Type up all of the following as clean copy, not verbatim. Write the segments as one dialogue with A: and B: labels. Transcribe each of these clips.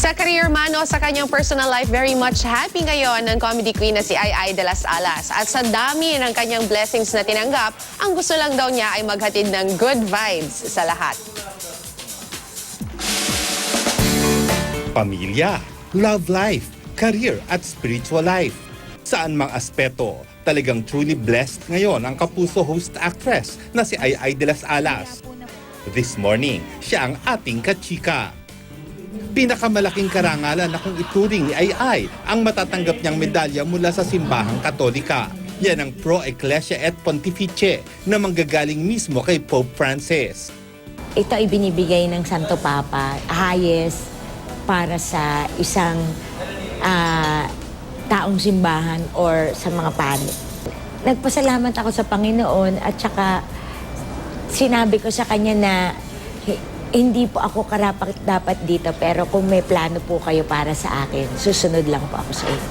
A: Sa career man o sa kanyang personal life, very much happy ngayon ng comedy queen na si Ai de las Alas. At sa dami ng kanyang blessings na tinanggap, ang gusto lang daw niya ay maghatid ng good vibes sa lahat.
B: Pamilya, love life, career at spiritual life. Saan mang aspeto, talagang truly blessed ngayon ang kapuso host actress na si Ai de las Alas. This morning, siya ang ating kachika. Pinakamalaking karangalan na kung ituring ni Ai ang matatanggap niyang medalya mula sa simbahang Katolika. Yan ang Pro Ecclesia et Pontifice na manggagaling mismo kay Pope Francis.
C: Ito ay binibigay ng Santo Papa, highest para sa isang taong simbahan or sa mga pari. Nagpasalamat ako sa Panginoon at saka sinabi ko sa kanya na hindi po ako karapat-dapat dito, pero kung may plano po kayo para sa akin, susunod lang po ako sa inyo.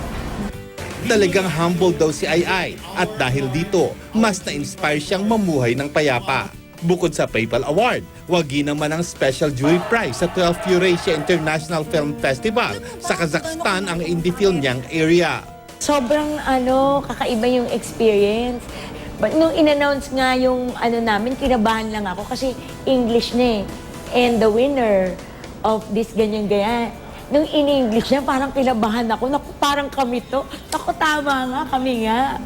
B: Talagang humble daw si Ai at dahil dito, mas na-inspire siyang mamuhay ng payapa. Bukod sa PayPal Award, wagi naman ang Special Jury Prize sa 12th Eurasia International Film Festival sa Kazakhstan ang indie film niyang area.
C: Sobrang kakaiba yung experience. But nung in-announce nga yung namin, kinabahan lang ako kasi English na eh. And the winner of this ganyan-ganyan, nung in-English niya, parang kinabahan ako. Naku, parang kami to. Naku, tama nga, kami nga.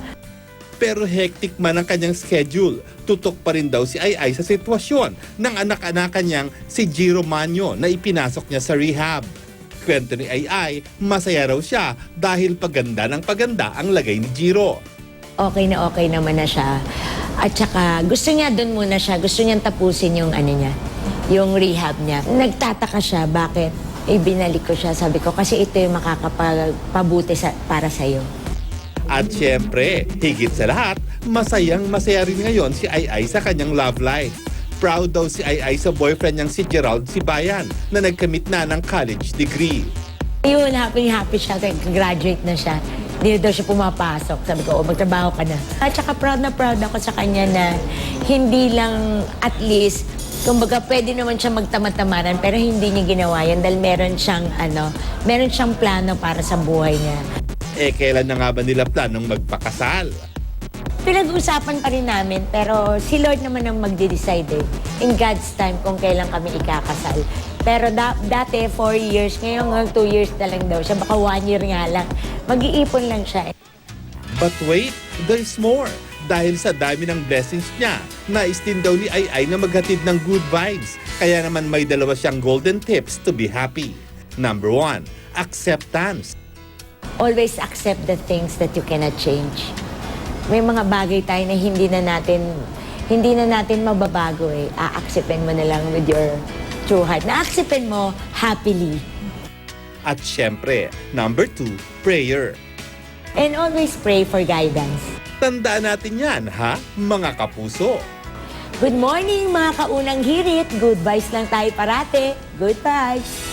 B: Pero hectic man ang kanyang schedule, tutok pa rin daw si Ai sa sitwasyon ng anak-anakan niyang si Giro Manyo na ipinasok niya sa rehab. Kwento ni Ai, masaya raw siya dahil paganda ng paganda ang lagay ni Giro.
C: Okay naman na siya. At saka gusto niya doon muna siya. Gusto niyang tapusin yung niya, yung rehab niya. Nagtataka siya bakit ibinalik ko siya. Sabi ko, kasi ito yung makakapabuti para sa'yo.
B: At syempre, higit sa lahat, masayang-masaya rin ngayon si Ai sa kanyang love life. Proud daw si Ai sa boyfriend niyang si Gerald Sibayan na nagkamit na ng college degree.
C: Yun, happy siya. Graduate na siya. Hindi daw siya pumapasok. Sabi ko, magtrabaho ka na. At saka proud ako sa kanya na hindi lang at least, kumbaga pwede naman siya magtamad-tamaran pero hindi niya ginawa yan dahil meron siyang plano para sa buhay niya.
B: Kailan na nga ba nila planong magpakasal?
C: Pinag-usapan pa rin namin pero si Lord naman ang magde-decide in God's time kung kailan kami ikakasal. Pero dati 4 years, ngayon 2 years na lang daw siya, baka 1 year nga lang. Mag-iipon lang siya.
B: But wait, there's more. Dahil sa dami ng blessings niya, nais din daw ni Ai na maghatid ng good vibes. Kaya naman may dalawa siyang golden tips to be happy. Number 1, acceptance.
C: Always accept the things that you cannot change. May mga bagay tayo na hindi na natin mababago eh. A-acceptin mo na lang with your true heart. Na-acceptin mo happily.
B: At syempre, number 2, prayer.
C: And always pray for guidance.
B: Tandaan natin yan, ha, mga kapuso.
C: Good morning, mga kaunang hirit. Good vibes lang tayo parate. Good vibes.